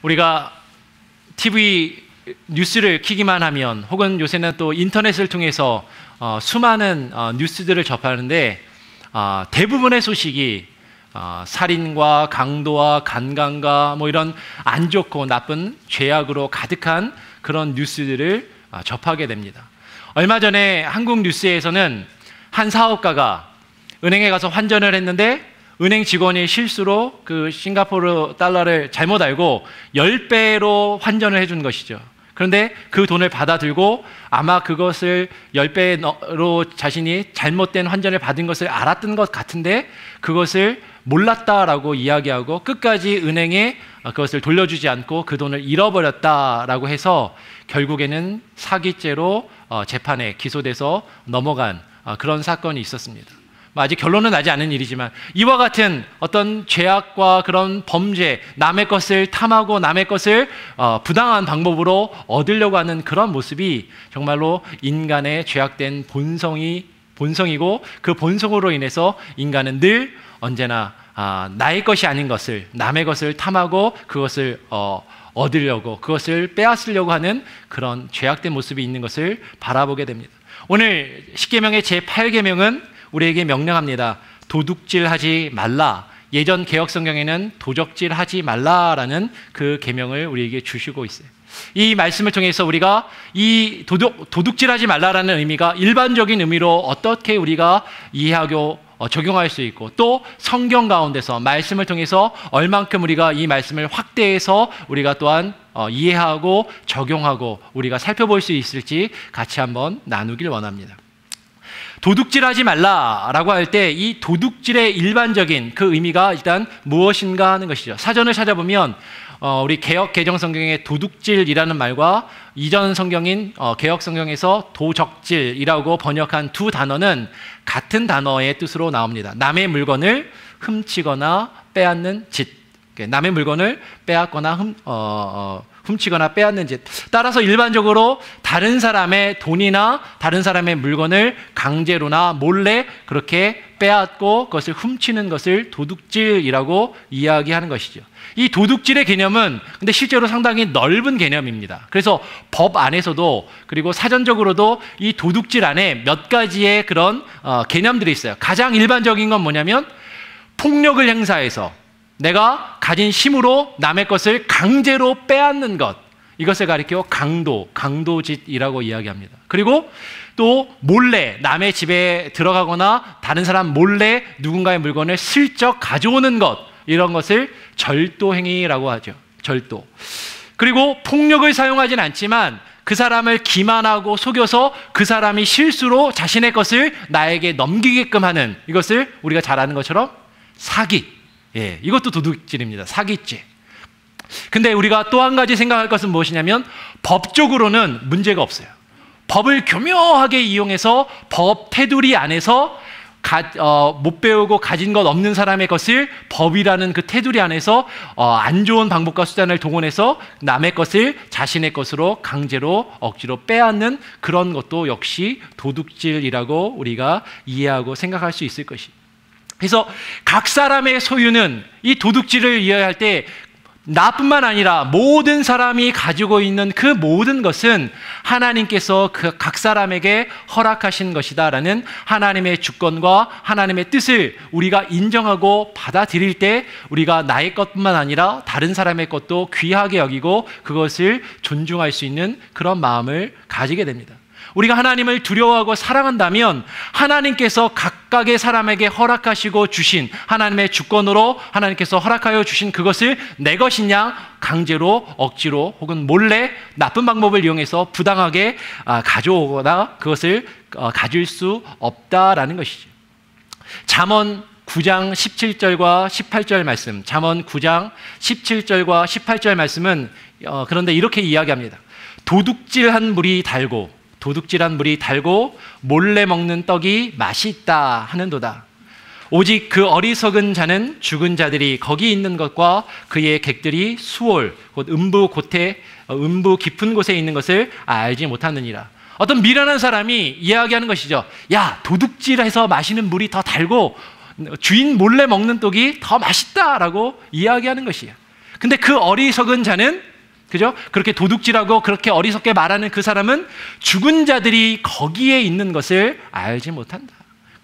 우리가 TV 뉴스를 켜기만 하면 혹은 요새는 또 인터넷을 통해서 수많은 뉴스들을 접하는데 대부분의 소식이 살인과 강도와 간강과 뭐 이런 안 좋고 나쁜 죄악으로 가득한 그런 뉴스들을 접하게 됩니다. 얼마 전에 한국 뉴스에서는 한 사업가가 은행에 가서 환전을 했는데 은행 직원이 실수로 그 싱가포르 달러를 잘못 알고 10배로 환전을 해준 것이죠. 그런데 그 돈을 받아들고 아마 그것을 10배로 자신이 잘못된 환전을 받은 것을 알았던 것 같은데 그것을 몰랐다라고 이야기하고 끝까지 은행에 그것을 돌려주지 않고 그 돈을 잃어버렸다라고 해서 결국에는 사기죄로 재판에 기소돼서 넘어간 그런 사건이 있었습니다. 아직 결론은 나지 않은 일이지만 이와 같은 어떤 죄악과 그런 범죄, 남의 것을 탐하고 남의 것을 부당한 방법으로 얻으려고 하는 그런 모습이 정말로 인간의 죄악된 본성이고 그 본성으로 인해서 인간은 늘 언제나 나의 것이 아닌 것을, 남의 것을 탐하고 그것을 얻으려고, 그것을 빼앗으려고 하는 그런 죄악된 모습이 있는 것을 바라보게 됩니다. 오늘 십계명의 제8계명은 우리에게 명령합니다. 도둑질하지 말라. 예전 개혁성경에는 도적질하지 말라라는 그 계명을 우리에게 주시고 있어요. 이 말씀을 통해서 우리가 이 도둑질하지 말라라는 의미가 일반적인 의미로 어떻게 우리가 이해하고 적용할 수 있고 또 성경 가운데서 말씀을 통해서 얼만큼 우리가 이 말씀을 확대해서 우리가 또한 이해하고 적용하고 우리가 살펴볼 수 있을지 같이 한번 나누길 원합니다. 도둑질하지 말라라고 할 때 이 도둑질의 일반적인 그 의미가 일단 무엇인가 하는 것이죠. 사전을 찾아보면 우리 개역 개정 성경의 도둑질이라는 말과 이전 성경인 개역 성경에서 도적질이라고 번역한 두 단어는 같은 단어의 뜻으로 나옵니다. 남의 물건을 훔치거나 빼앗는 짓. 남의 물건을 빼앗거나 훔치거나 빼앗는 짓. 따라서 일반적으로 다른 사람의 돈이나 다른 사람의 물건을 강제로나 몰래 그렇게 빼앗고 그것을 훔치는 것을 도둑질이라고 이야기하는 것이죠. 이 도둑질의 개념은 근데 실제로 상당히 넓은 개념입니다. 그래서 법 안에서도 그리고 사전적으로도 이 도둑질 안에 몇 가지의 그런 개념들이 있어요. 가장 일반적인 건 뭐냐면 폭력을 행사해서 내가 가진 힘으로 남의 것을 강제로 빼앗는 것, 이것을 가리켜 강도짓이라고 이야기합니다. 그리고 또 몰래 남의 집에 들어가거나 다른 사람 몰래 누군가의 물건을 슬쩍 가져오는 것, 이런 것을 절도행위라고 하죠. 절도. 그리고 폭력을 사용하진 않지만 그 사람을 기만하고 속여서 그 사람이 실수로 자신의 것을 나에게 넘기게끔 하는, 이것을 우리가 잘 아는 것처럼 사기. 예, 이것도 도둑질입니다. 사기죄. 근데 우리가 또 한 가지 생각할 것은 무엇이냐면 법적으로는 문제가 없어요. 법을 교묘하게 이용해서 법 테두리 안에서 못 배우고 가진 것 없는 사람의 것을 법이라는 그 테두리 안에서 안 좋은 방법과 수단을 동원해서 남의 것을 자신의 것으로 강제로 억지로 빼앗는 그런 것도 역시 도둑질이라고 우리가 이해하고 생각할 수 있을 것입니다. 그래서 각 사람의 소유는 이 도둑질을 이해할 때 나뿐만 아니라 모든 사람이 가지고 있는 그 모든 것은 하나님께서 그 각 사람에게 허락하신 것이다라는 하나님의 주권과 하나님의 뜻을 우리가 인정하고 받아들일 때 우리가 나의 것뿐만 아니라 다른 사람의 것도 귀하게 여기고 그것을 존중할 수 있는 그런 마음을 가지게 됩니다. 우리가 하나님을 두려워하고 사랑한다면 하나님께서 각각의 사람에게 허락하시고 주신 하나님의 주권으로 하나님께서 허락하여 주신 그것을 내 것이냐 강제로 억지로 혹은 몰래 나쁜 방법을 이용해서 부당하게 가져오거나 그것을 가질 수 없다라는 것이죠. 잠언 9장 17절과 18절 말씀, 잠언 9장 17절과 18절 말씀은 그런데 이렇게 이야기합니다. 도둑질한 물이 달고 몰래 먹는 떡이 맛이 있다 하는도다. 오직 그 어리석은 자는 죽은 자들이 거기 있는 것과 그의 객들이 수월 곧 음부 깊은 곳에 있는 것을 알지 못하느니라. 어떤 미련한 사람이 이야기하는 것이죠. 야, 도둑질해서 마시는 물이 더 달고 주인 몰래 먹는 떡이 더 맛있다라고 이야기하는 것이에요. 근데 그 어리석은 자는, 그죠? 그렇게 도둑질하고 그렇게 어리석게 말하는 그 사람은 죽은 자들이 거기에 있는 것을 알지 못한다.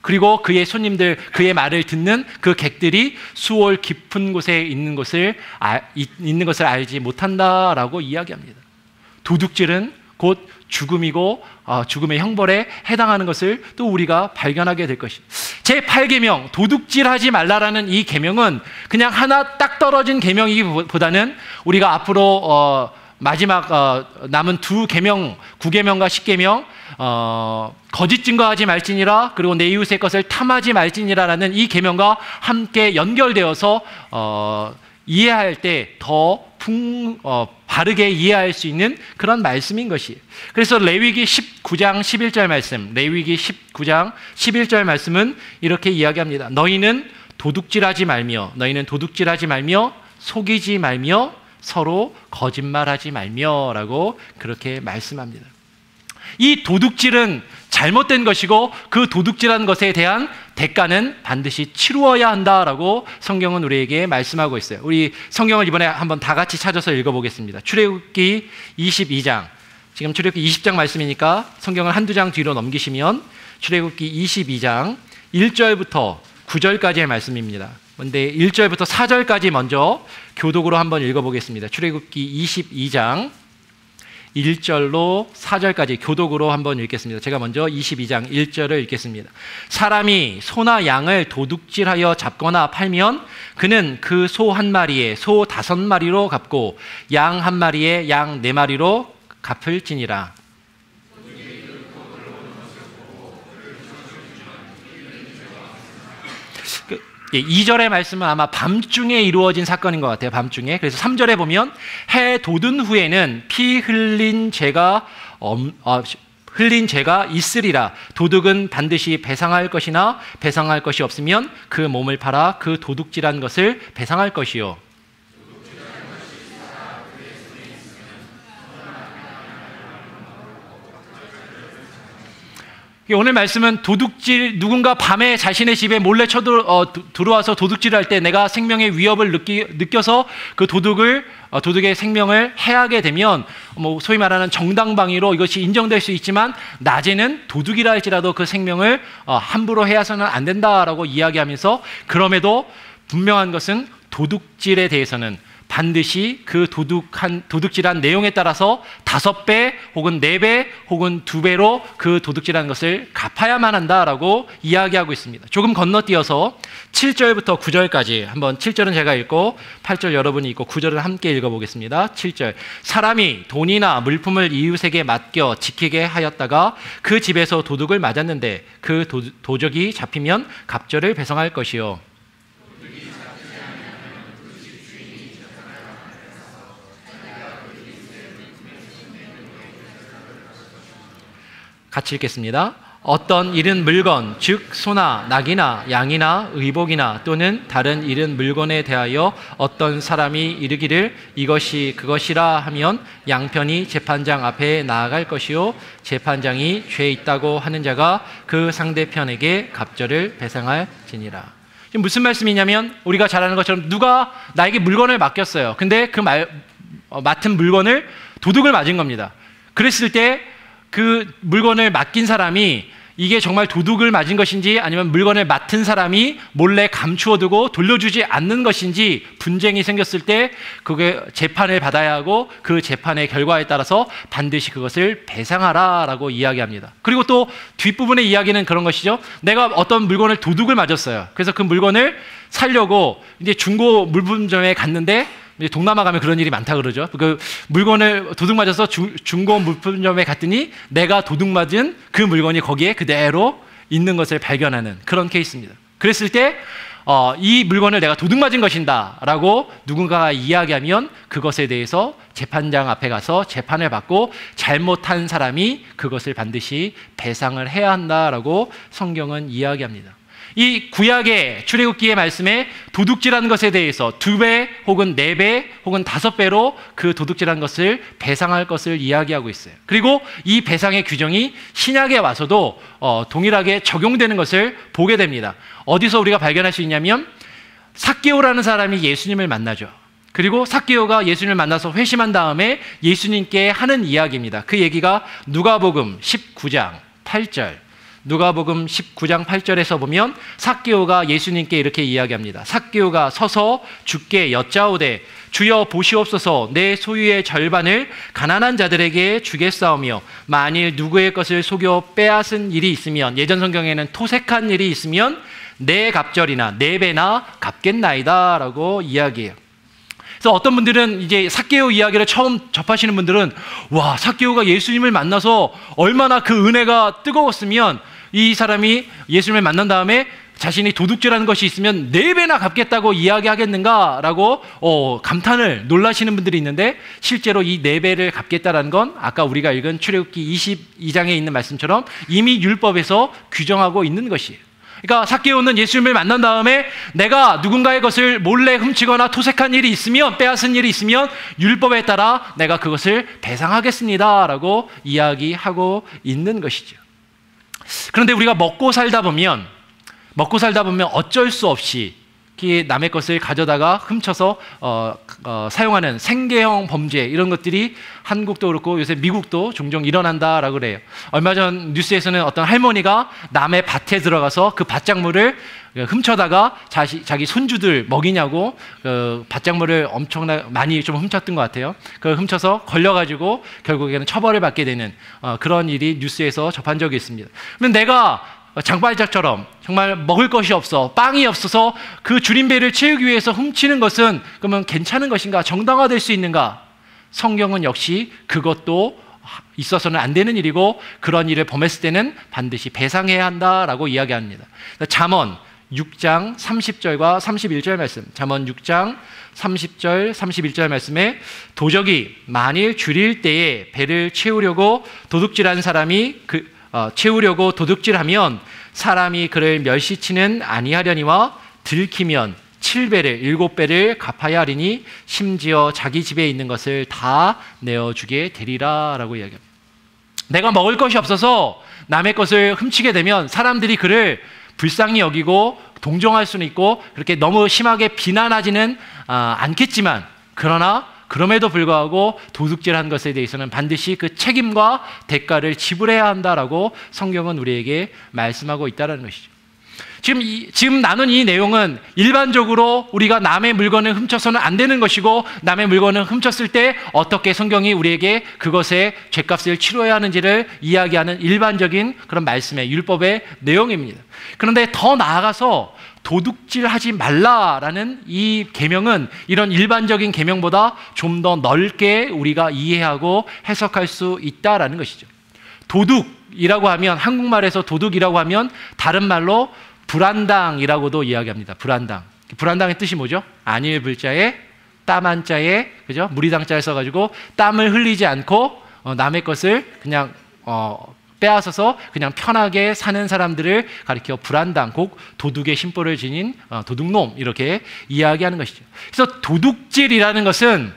그리고 그의 손님들, 그의 말을 듣는 그 객들이 수월 깊은 곳에 있는 것을 알지 못한다라고 이야기합니다. 도둑질은 곧 죽음이고 죽음의 형벌에 해당하는 것을 또 우리가 발견하게 될 것입니다. 제8계명, 도둑질하지 말라라는 이 계명은 그냥 하나 딱 떨어진 계명이기보다는 우리가 앞으로 마지막 남은 두 계명, 9계명과 10계명, 거짓 증거하지 말지니라, 그리고 내 이웃의 것을 탐하지 말지니라라는 이 계명과 함께 연결되어서 이해할 때 더 바르게 이해할 수 있는 그런 말씀인 것이에요. 그래서 레위기 19장 11절 말씀, 레위기 19장 11절 말씀은 이렇게 이야기합니다. 너희는 도둑질하지 말며 속이지 말며 서로 거짓말하지 말며라고 그렇게 말씀합니다. 이 도둑질은 잘못된 것이고 그 도둑질한 것에 대한 대가는 반드시 치루어야 한다라고 성경은 우리에게 말씀하고 있어요. 우리 성경을 이번에 한번 다 같이 찾아서 읽어보겠습니다. 출애굽기 22장, 지금 출애굽기 20장 말씀이니까 성경을 한두 장 뒤로 넘기시면 출애굽기 22장 1절부터 9절까지의 말씀입니다. 그런데 1절부터 4절까지 먼저 교독으로 한번 읽어보겠습니다. 출애굽기 22장 1절로 4절까지 교독으로 한번 읽겠습니다. 제가 먼저 22장 1절을 읽겠습니다. 사람이 소나 양을 도둑질하여 잡거나 팔면 그는 그 소 한 마리에 소 5마리로 갚고 양 한 마리에 양 4마리로 갚을지니라. 예, 2절의 말씀은 아마 밤중에 이루어진 사건인 것 같아요. 밤중에. 그래서 3절에 보면 해 돋은 후에는 피 흘린 죄가 있으리라. 도둑은 반드시 배상할 것이나 배상할 것이 없으면 그 몸을 팔아 그 도둑질한 것을 배상할 것이요. 오늘 말씀은 도둑질, 누군가 밤에 자신의 집에 몰래 들어와서 도둑질을 할 때 내가 생명의 위협을 느껴서 그 도둑의 생명을 해하게 되면 소위 말하는 정당방위로 이것이 인정될 수 있지만 낮에는 도둑이라 할지라도 그 생명을 함부로 해야서는 안 된다라고 이야기하면서, 그럼에도 분명한 것은 도둑질에 대해서는 반드시 그 도둑질한 내용에 따라서 5배 혹은 4배 혹은 2배로 그 도둑질한 것을 갚아야만 한다라고 이야기하고 있습니다. 조금 건너뛰어서 7절부터 9절까지 한번, 7절은 제가 읽고 8절 여러분이 읽고 9절을 함께 읽어보겠습니다. 7절, 사람이 돈이나 물품을 이웃에게 맡겨 지키게 하였다가 그 집에서 도둑을 맞았는데 그 도적이 잡히면 갑절을 배상할 것이요. 같이 읽겠습니다. 어떤 잃은 물건, 즉 소나 낙이나 양이나 의복이나 또는 다른 잃은 물건에 대하여 어떤 사람이 이르기를 이것이 그것이라 하면 양편이 재판장 앞에 나아갈 것이요, 재판장이 죄 있다고 하는 자가 그 상대편에게 갑절을 배상할지니라. 지금 무슨 말씀이냐면, 우리가 잘 아는 것처럼 누가 나에게 물건을 맡겼어요. 근데 그 맡은 물건을 도둑을 맞은 겁니다. 그랬을 때 그 물건을 맡긴 사람이 이게 정말 도둑을 맞은 것인지 아니면 물건을 맡은 사람이 몰래 감추어두고 돌려주지 않는 것인지 분쟁이 생겼을 때 그게 재판을 받아야 하고 그 재판의 결과에 따라서 반드시 그것을 배상하라라고 이야기합니다. 그리고 또 뒷부분의 이야기는 그런 것이죠. 내가 어떤 물건을 도둑을 맞았어요. 그래서 그 물건을 살려고 이제 중고 물품점에 갔는데, 동남아 가면 그런 일이 많다 그러죠. 그 물건을 도둑 맞아서 중고 물품점에 갔더니 내가 도둑 맞은 그 물건이 거기에 그대로 있는 것을 발견하는 그런 케이스입니다. 그랬을 때 이 물건을 내가 도둑 맞은 것이다 라고 누군가가 이야기하면 그것에 대해서 재판장 앞에 가서 재판을 받고 잘못한 사람이 그것을 반드시 배상을 해야 한다라고 성경은 이야기합니다. 이 구약의 출애굽기의 말씀에 도둑질한 것에 대해서 2배 혹은 4배 혹은 5배로 그 도둑질한 것을 배상할 것을 이야기하고 있어요. 그리고 이 배상의 규정이 신약에 와서도 동일하게 적용되는 것을 보게 됩니다. 어디서 우리가 발견할 수 있냐면, 삭개오라는 사람이 예수님을 만나죠. 그리고 삭개오가 예수님을 만나서 회심한 다음에 예수님께 하는 이야기입니다. 그 얘기가 누가복음 19장 8절, 누가복음 19장 8절에서 보면 삭개오가 예수님께 이렇게 이야기합니다. 삭개오가 서서 주께 여짜오되 주여 보시옵소서, 내 소유의 절반을 가난한 자들에게 주겠사오며 만일 누구의 것을 속여 빼앗은 일이 있으면, 예전 성경에는 토색한 일이 있으면 내 갑절이나 네 배나 갚겠나이다 라고 이야기해요. 그래서 어떤 분들은 이제 삭개오 이야기를 처음 접하시는 분들은 와, 삭개오가 예수님을 만나서 얼마나 그 은혜가 뜨거웠으면 이 사람이 예수님을 만난 다음에 자신이 도둑질하는 것이 있으면 4배나 갚겠다고 이야기하겠는가라고 감탄을 놀라시는 분들이 있는데, 실제로 이 4배를 갚겠다라는 건 아까 우리가 읽은 출애굽기 22장에 있는 말씀처럼 이미 율법에서 규정하고 있는 것이에요. 그러니까 삭개오는 예수님을 만난 다음에 내가 누군가의 것을 몰래 훔치거나 토색한 일이 있으면, 빼앗은 일이 있으면 율법에 따라 내가 그것을 배상하겠습니다라고 이야기하고 있는 것이죠. 그런데 우리가 먹고 살다 보면 어쩔 수 없이 남의 것을 가져다가 훔쳐서 사용하는 생계형 범죄, 이런 것들이 한국도 그렇고 요새 미국도 종종 일어난다라고 그래요. 얼마 전 뉴스에서는 어떤 할머니가 남의 밭에 들어가서 그 밭작물을 훔쳐다가 자기 손주들 먹이냐고 밭작물을 엄청나게 많이 좀 훔쳤던 것 같아요. 그걸 훔쳐서 걸려가지고 결국에는 처벌을 받게 되는 그런 일이 뉴스에서 접한 적이 있습니다. 그러면 내가 장발장처럼 정말 먹을 것이 없어, 빵이 없어서 그 줄임배를 채우기 위해서 훔치는 것은 그러면 괜찮은 것인가? 정당화될 수 있는가? 성경은 역시 그것도 있어서는 안 되는 일이고, 그런 일을 범했을 때는 반드시 배상해야 한다라고 이야기합니다. 잠언 6장 30절과 31절 말씀, 잠언 6장 30절 31절 말씀에 도적이 만일 줄일 때에 배를 채우려고 도둑질한 사람이 채우려고 도둑질하면 사람이 그를 멸시치는 아니하려니와 들키면 7배를 7배를 갚아야 하리니 심지어 자기 집에 있는 것을 다 내어주게 되리라 라고 이야기합니다. 내가 먹을 것이 없어서 남의 것을 훔치게 되면 사람들이 그를 불쌍히 여기고 동정할 수는 있고 그렇게 너무 심하게 비난하지는 않겠지만, 그러나 그럼에도 불구하고 도둑질한 것에 대해서는 반드시 그 책임과 대가를 지불해야 한다라고 성경은 우리에게 말씀하고 있다는 것이죠. 지금 나눈 이 내용은 일반적으로 우리가 남의 물건을 훔쳐서는 안 되는 것이고, 남의 물건을 훔쳤을 때 어떻게 성경이 우리에게 그것의 죄값을 치러야 하는지를 이야기하는 일반적인 그런 말씀의 율법의 내용입니다. 그런데 더 나아가서 도둑질하지 말라라는 이 계명은 이런 일반적인 계명보다 좀 더 넓게 우리가 이해하고 해석할 수 있다라는 것이죠. 도둑이라고 하면, 한국말에서 도둑이라고 하면 다른 말로 불안당이라고도 이야기합니다. 불안당의 뜻이 뭐죠? 안일 불자에 땀 한자에, 그죠? 무리당자를 써가지고 땀을 흘리지 않고 남의 것을 그냥 빼앗아서 그냥 편하게 사는 사람들을 가리켜 불안당, 곧 도둑의 심보를 지닌 도둑놈, 이렇게 이야기하는 것이죠. 그래서 도둑질이라는 것은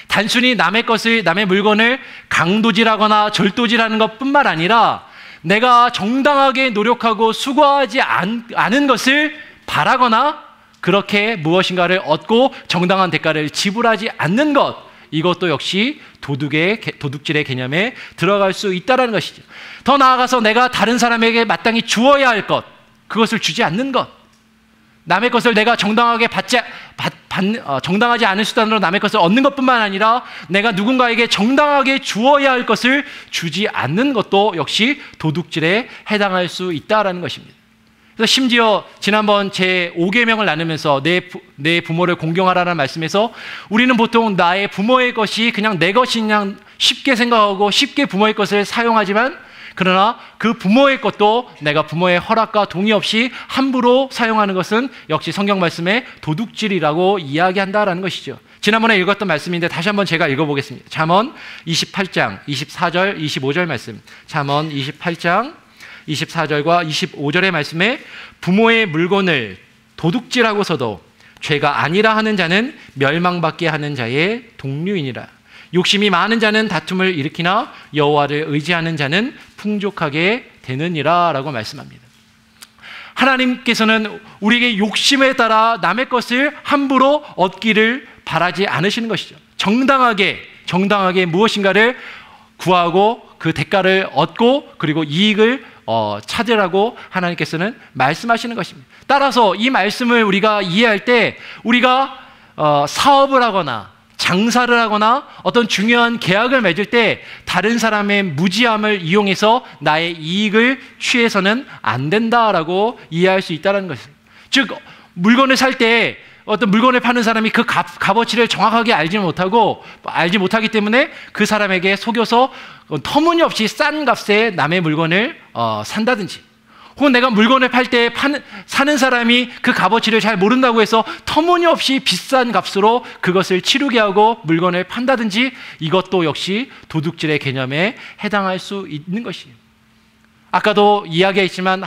단순히 남의 물건을 강도질하거나 절도질하는 것뿐만 아니라 내가 정당하게 노력하고 수고하지 않은 것을 바라거나 그렇게 무엇인가를 얻고 정당한 대가를 지불하지 않는 것, 이것도 역시 도둑질의 개념에 들어갈 수 있다는 것이죠. 더 나아가서 내가 다른 사람에게 마땅히 주어야 할 것, 그것을 주지 않는 것, 남의 것을 내가 정당하게 정당하지 않은 수단으로 남의 것을 얻는 것뿐만 아니라 내가 누군가에게 정당하게 주어야 할 것을 주지 않는 것도 역시 도둑질에 해당할 수 있다는 것입니다. 그래서 심지어 지난번 제 5계명을 나누면서 내 부모를 공경하라는 말씀에서 우리는 보통 나의 부모의 것이 그냥 내 것이 그냥 쉽게 생각하고 쉽게 부모의 것을 사용하지만, 그러나 그 부모의 것도 내가 부모의 허락과 동의 없이 함부로 사용하는 것은 역시 성경 말씀에 도둑질이라고 이야기한다라는 것이죠. 지난번에 읽었던 말씀인데 다시 한번 제가 읽어보겠습니다. 잠언 28장 24절 25절 말씀, 잠언 28장 24절과 25절의 말씀에 부모의 물건을 도둑질하고서도 죄가 아니라 하는 자는 멸망받게 하는 자의 동류이니라. 욕심이 많은 자는 다툼을 일으키나 여호와를 의지하는 자는 풍족하게 되느니라 라고 말씀합니다. 하나님께서는 우리에게 욕심에 따라 남의 것을 함부로 얻기를 바라지 않으시는 것이죠. 정당하게 무엇인가를 구하고 그 대가를 얻고 그리고 이익을 찾으라고 하나님께서는 말씀하시는 것입니다. 따라서 이 말씀을 우리가 이해할 때 우리가 사업을 하거나 장사를 하거나 어떤 중요한 계약을 맺을 때 다른 사람의 무지함을 이용해서 나의 이익을 취해서는 안 된다라고 이해할 수 있다는 것입니다. 즉 물건을 살 때 어떤 물건을 파는 사람이 그 값어치를 정확하게 알지 못하기 때문에 그 사람에게 속여서 터무니없이 싼 값에 남의 물건을 산다든지, 혹은 내가 물건을 팔 때 사는 사람이 그 값어치를 잘 모른다고 해서 터무니없이 비싼 값으로 그것을 치르게 하고 물건을 판다든지, 이것도 역시 도둑질의 개념에 해당할 수 있는 것이에요. 아까도 이야기했지만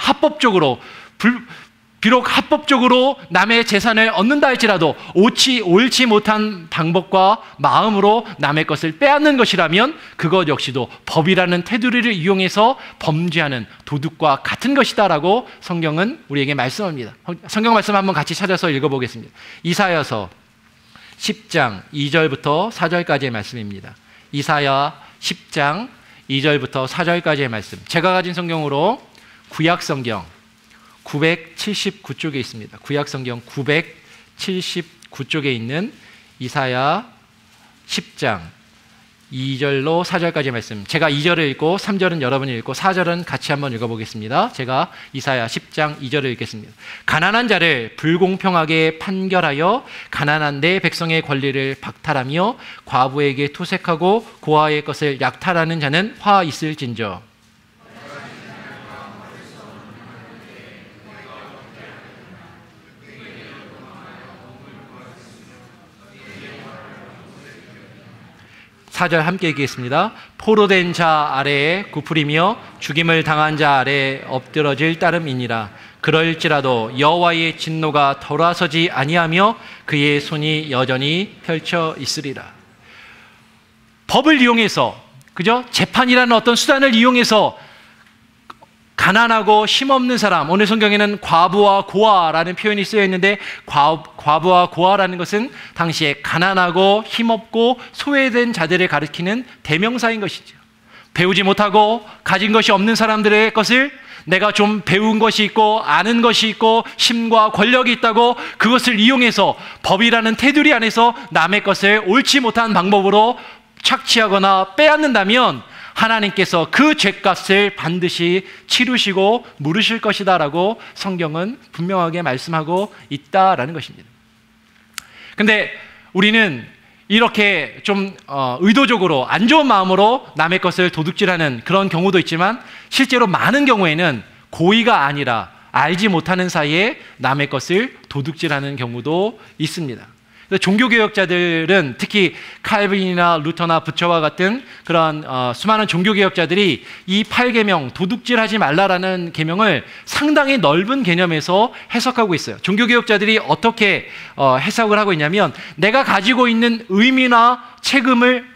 비록 합법적으로 남의 재산을 얻는다 할지라도 옳지 못한 방법과 마음으로 남의 것을 빼앗는 것이라면 그것 역시도 법이라는 테두리를 이용해서 범죄하는 도둑과 같은 것이다 라고 성경은 우리에게 말씀합니다. 성경 말씀 한번 같이 찾아서 읽어보겠습니다. 이사야서 10장 2절부터 4절까지의 말씀입니다. 이사야 10장 2절부터 4절까지의 말씀, 제가 가진 성경으로 구약성경 979쪽에 있습니다. 구약성경 979쪽에 있는 이사야 10장 2절로 4절까지 말씀, 제가 2절을 읽고 3절은 여러분이 읽고 4절은 같이 한번 읽어보겠습니다. 제가 이사야 10장 2절을 읽겠습니다. 가난한 자를 불공평하게 판결하여 가난한 내 백성의 권리를 박탈하며 과부에게 투색하고 고아의 것을 약탈하는 자는 화 있을진저. 사절 함께 읽겠습니다. 포로된 자 아래에 굽으리며 죽임을 당한 자 아래에 엎드러질 따름이니라. 그럴지라도 여호와의 진노가 돌아서지 아니하며 그의 손이 여전히 펼쳐 있으리라. 법을 이용해서, 그죠? 재판이라는 어떤 수단을 이용해서 가난하고 힘없는 사람, 오늘 성경에는 과부와 고아라는 표현이 쓰여 있는데, 과부와 고아라는 것은 당시에 가난하고 힘없고 소외된 자들을 가리키는 대명사인 것이죠. 배우지 못하고 가진 것이 없는 사람들의 것을 내가 좀 배운 것이 있고 아는 것이 있고 힘과 권력이 있다고 그것을 이용해서 법이라는 테두리 안에서 남의 것을 옳지 못한 방법으로 착취하거나 빼앗는다면 하나님께서 그 죄값을 반드시 치르시고 물으실 것이다 라고 성경은 분명하게 말씀하고 있다라는 것입니다. 근데 우리는 이렇게 좀 의도적으로 안 좋은 마음으로 남의 것을 도둑질하는 그런 경우도 있지만, 실제로 많은 경우에는 고의가 아니라 알지 못하는 사이에 남의 것을 도둑질하는 경우도 있습니다. 종교개혁자들은 특히 칼빈이나 루터나 부처와 같은 그런 수많은 종교개혁자들이 이 8계명, 도둑질하지 말라라는 계명을 상당히 넓은 개념에서 해석하고 있어요. 종교개혁자들이 어떻게 해석을 하고 있냐면, 내가 가지고 있는 의무나 책임을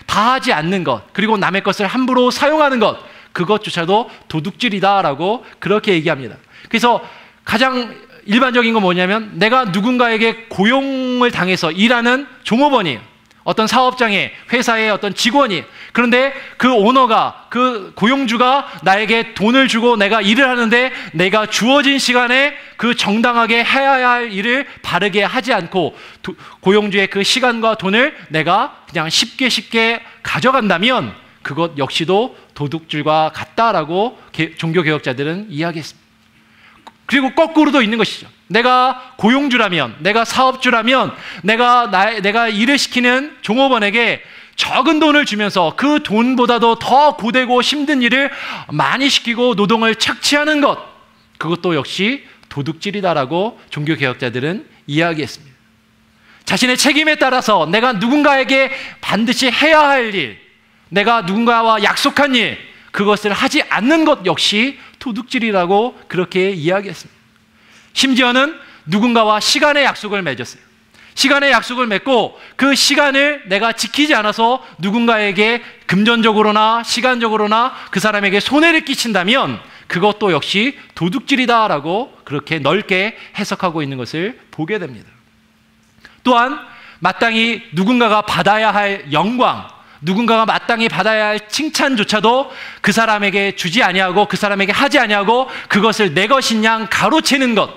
다하지 않는 것, 그리고 남의 것을 함부로 사용하는 것, 그것조차도 도둑질이다라고 그렇게 얘기합니다. 그래서 가장 일반적인 건 뭐냐면, 내가 누군가에게 고용을 당해서 일하는 종업원이에요. 어떤 사업장에, 회사의 어떤 직원이. 그런데 그 오너가, 그 고용주가 나에게 돈을 주고 내가 일을 하는데, 내가 주어진 시간에 그 정당하게 해야 할 일을 바르게 하지 않고 고용주의 그 시간과 돈을 내가 그냥 쉽게 가져간다면 그것 역시도 도둑질과 같다라고 종교개혁자들은 이야기했습니다. 그리고 거꾸로도 있는 것이죠. 내가 고용주라면, 내가 사업주라면, 내가 일을 시키는 종업원에게 적은 돈을 주면서 그 돈보다도 더 고되고 힘든 일을 많이 시키고 노동을 착취하는 것, 그것도 역시 도둑질이다라고 종교개혁자들은 이야기했습니다. 자신의 책임에 따라서 내가 누군가에게 반드시 해야 할 일, 내가 누군가와 약속한 일, 그것을 하지 않는 것 역시 도둑질이라고 그렇게 이야기했습니다. 심지어는 누군가와 시간의 약속을 맺었어요. 시간의 약속을 맺고 그 시간을 내가 지키지 않아서 누군가에게 금전적으로나 시간적으로나 그 사람에게 손해를 끼친다면 그것도 역시 도둑질이다라고 그렇게 넓게 해석하고 있는 것을 보게 됩니다. 또한 마땅히 누군가가 받아야 할 영광, 누군가가 마땅히 받아야 할 칭찬조차도 그 사람에게 주지 아니하고 그 사람에게 하지 아니하고 그것을 내 것인 양 가로채는 것,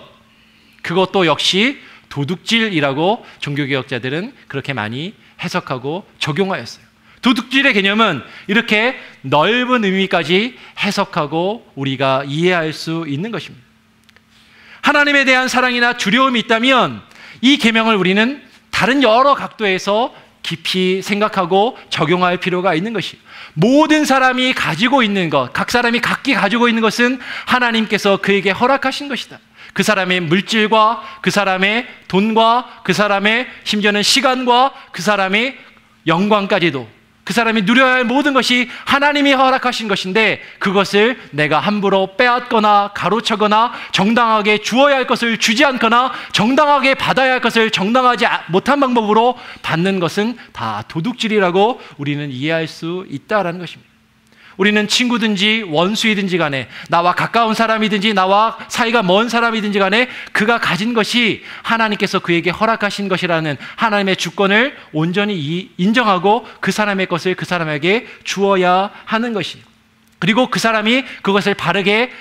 그것도 역시 도둑질이라고 종교개혁자들은 그렇게 많이 해석하고 적용하였어요. 도둑질의 개념은 이렇게 넓은 의미까지 해석하고 우리가 이해할 수 있는 것입니다. 하나님에 대한 사랑이나 두려움이 있다면 이 계명을 우리는 다른 여러 각도에서 깊이 생각하고 적용할 필요가 있는 것이에요. 모든 사람이 가지고 있는 것, 각 사람이 각기 가지고 있는 것은 하나님께서 그에게 허락하신 것이다. 그 사람의 물질과 그 사람의 돈과 그 사람의 심지어는 시간과 그 사람의 영광까지도, 그 사람이 누려야 할 모든 것이 하나님이 허락하신 것인데 그것을 내가 함부로 빼앗거나 가로채거나 정당하게 주어야 할 것을 주지 않거나 정당하게 받아야 할 것을 정당하지 못한 방법으로 받는 것은 다 도둑질이라고 우리는 이해할 수 있다는 것입니다. 우리는 친구든지 원수이든지 간에, 나와 가까운 사람이든지 나와 사이가 먼 사람이든지 간에 그가 가진 것이 하나님께서 그에게 허락하신 것이라는 하나님의 주권을 온전히 인정하고 그 사람의 것을 그 사람에게 주어야 하는 것이에요. 그리고 그 사람이 그것을 바르게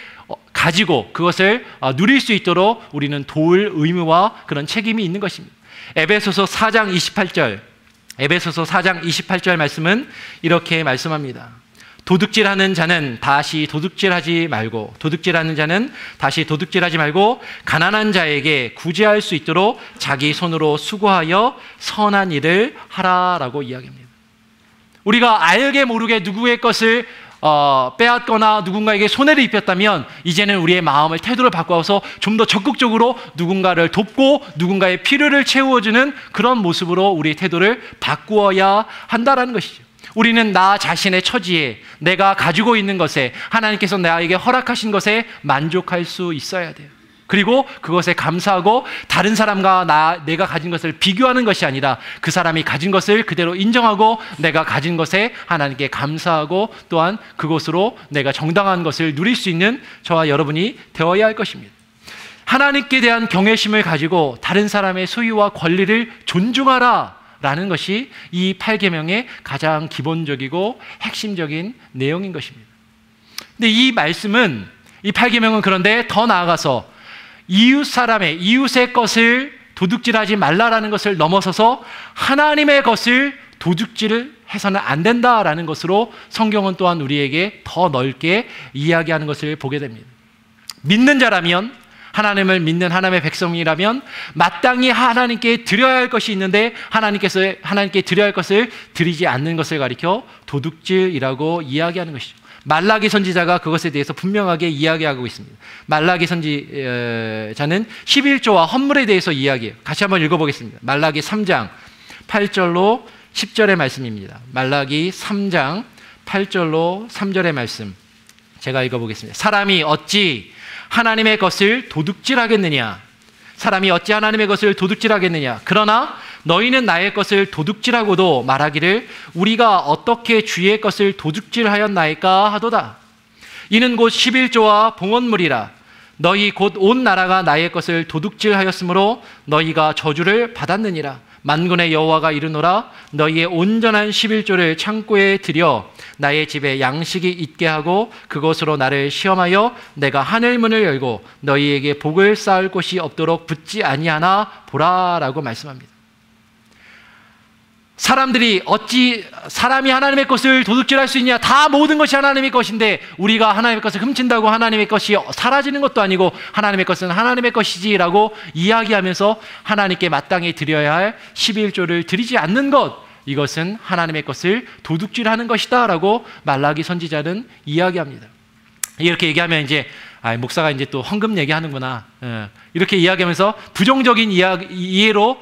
가지고 그것을 누릴 수 있도록 우리는 도울 의무와 그런 책임이 있는 것입니다. 에베소서 4장 28절 말씀은 이렇게 말씀합니다. 도둑질하는 자는 다시 도둑질하지 말고 가난한 자에게 구제할 수 있도록 자기 손으로 수고하여 선한 일을 하라라고 이야기합니다. 우리가 알게 모르게 누구의 것을 빼앗거나 누군가에게 손해를 입혔다면 이제는 우리의 마음을, 태도를 바꿔서 좀 더 적극적으로 누군가를 돕고 누군가의 필요를 채워주는 그런 모습으로 우리의 태도를 바꾸어야 한다는 것이죠. 우리는 나 자신의 처지에, 내가 가지고 있는 것에, 하나님께서 나에게 허락하신 것에 만족할 수 있어야 돼요. 그리고 그것에 감사하고 다른 사람과 내가 가진 것을 비교하는 것이 아니라 그 사람이 가진 것을 그대로 인정하고 내가 가진 것에 하나님께 감사하고 또한 그것으로 내가 정당한 것을 누릴 수 있는 저와 여러분이 되어야 할 것입니다. 하나님께 대한 경외심을 가지고 다른 사람의 소유와 권리를 존중하라 라는 것이 이 8계명의 가장 기본적이고 핵심적인 내용인 것입니다. 근데 이 말씀은, 이 8계명은 그런데 더 나아가서 이웃의 것을 도둑질하지 말라라는 것을 넘어서서 하나님의 것을 도둑질을 해서는 안 된다라는 것으로 성경은 또한 우리에게 더 넓게 이야기하는 것을 보게 됩니다. 믿는 자라면, 하나님을 믿는 하나님의 백성이라면 마땅히 하나님께 드려야 할 것이 있는데 하나님께 드려야 할 것을 드리지 않는 것을 가리켜 도둑질이라고 이야기하는 것이죠. 말라기 선지자가 그것에 대해서 분명하게 이야기하고 있습니다. 말라기 선지자는 11조와 헌물에 대해서 이야기해요. 같이 한번 읽어보겠습니다. 말라기 3장 8절로 10절의 말씀입니다. 말라기 3장 8절로 3절의 말씀 제가 읽어보겠습니다. 사람이 어찌 하나님의 것을 도둑질하겠느냐? 그러나 너희는 나의 것을 도둑질하고도 말하기를 우리가 어떻게 주의 것을 도둑질하였나이까 하도다. 이는 곧 11조와 봉헌물이라. 너희 곧 온 나라가 나의 것을 도둑질하였으므로 너희가 저주를 받았느니라. 만군의 여호와가 이르노라. 너희의 온전한 11조를 창고에 들여 나의 집에 양식이 있게 하고 그것으로 나를 시험하여 내가 하늘문을 열고 너희에게 복을 쌓을 곳이 없도록 붙지 아니하나 보라라고 말씀합니다. 사람들이 어찌 사람이 하나님의 것을 도둑질할 수 있냐? 다 모든 것이 하나님의 것인데 우리가 하나님의 것을 훔친다고 하나님의 것이 사라지는 것도 아니고 하나님의 것은 하나님의 것이지라고 이야기하면서 하나님께 마땅히 드려야 할 11조를 드리지 않는 것, 이것은 하나님의 것을 도둑질하는 것이다 라고 말라기 선지자는 이야기합니다. 이렇게 얘기하면 이제 목사가 이제 또 헌금 얘기하는구나, 이렇게 이야기하면서 부정적인 이해로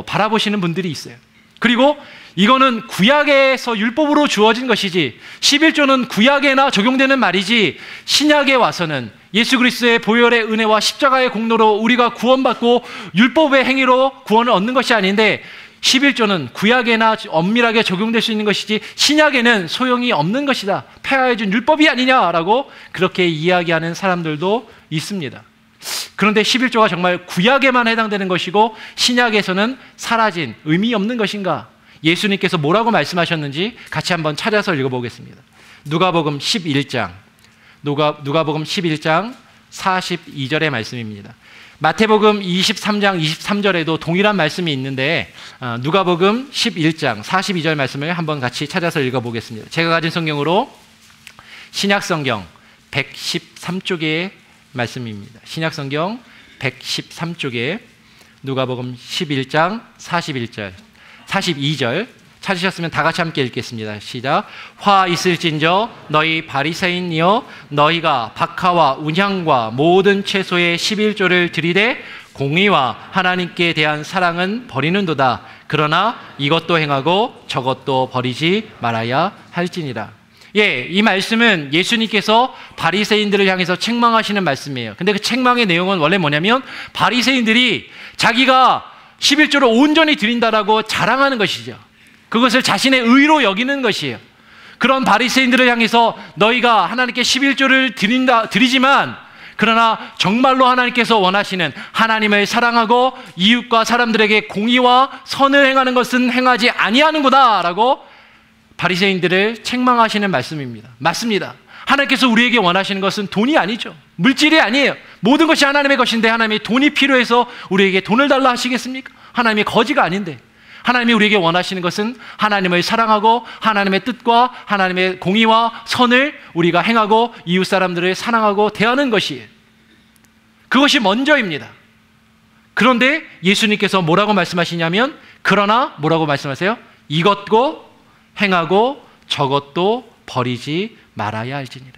바라보시는 분들이 있어요. 그리고 이거는 구약에서 율법으로 주어진 것이지 11조는 구약에나 적용되는 말이지 신약에 와서는 예수 그리스도의 보혈의 은혜와 십자가의 공로로 우리가 구원받고 율법의 행위로 구원을 얻는 것이 아닌데 11조는 구약에나 엄밀하게 적용될 수 있는 것이지 신약에는 소용이 없는 것이다. 폐하해준 율법이 아니냐라고 그렇게 이야기하는 사람들도 있습니다. 그런데 11조가 정말 구약에만 해당되는 것이고 신약에서는 사라진, 의미 없는 것인가? 예수님께서 뭐라고 말씀하셨는지 같이 한번 찾아서 읽어보겠습니다. 누가복음 11장 42절의 말씀입니다. 마태복음 23장 23절에도 동일한 말씀이 있는데 누가복음 11장 42절 말씀을 한번 같이 찾아서 읽어보겠습니다. 제가 가진 성경으로 신약성경 113쪽의 말씀입니다. 신약성경 113쪽에 누가복음 11장 42절 찾으셨으면 다 같이 함께 읽겠습니다. 시작. 화 있을진저 너희 바리새인이여 너희가 박하와 운향과 모든 채소의 11조를 들이되 공의와 하나님께 대한 사랑은 버리는도다. 그러나 이것도 행하고 저것도 버리지 말아야 할지니라. 예, 이 말씀은 예수님께서 바리새인들을 향해서 책망하시는 말씀이에요. 근데 그 책망의 내용은 원래 뭐냐면 바리새인들이 자기가 11조를 온전히 드린다라고 자랑하는 것이죠. 그것을 자신의 의로 여기는 것이에요. 그런 바리새인들을 향해서 너희가 하나님께 11조를 드리지만 그러나 정말로 하나님께서 원하시는 하나님을 사랑하고 이웃과 사람들에게 공의와 선을 행하는 것은 행하지 아니하는구나 라고 바리새인들을 책망하시는 말씀입니다. 맞습니다. 하나님께서 우리에게 원하시는 것은 돈이 아니죠. 물질이 아니에요. 모든 것이 하나님의 것인데 하나님이 돈이 필요해서 우리에게 돈을 달라 하시겠습니까? 하나님이 거지가 아닌데 하나님이 우리에게 원하시는 것은 하나님을 사랑하고 하나님의 뜻과 하나님의 공의와 선을 우리가 행하고 이웃 사람들을 사랑하고 대하는 것이에요. 그것이 먼저입니다. 그런데 예수님께서 뭐라고 말씀하시냐면 그러나 뭐라고 말씀하세요? 이것도 행하고 저것도 버리지 말아야 할지니라.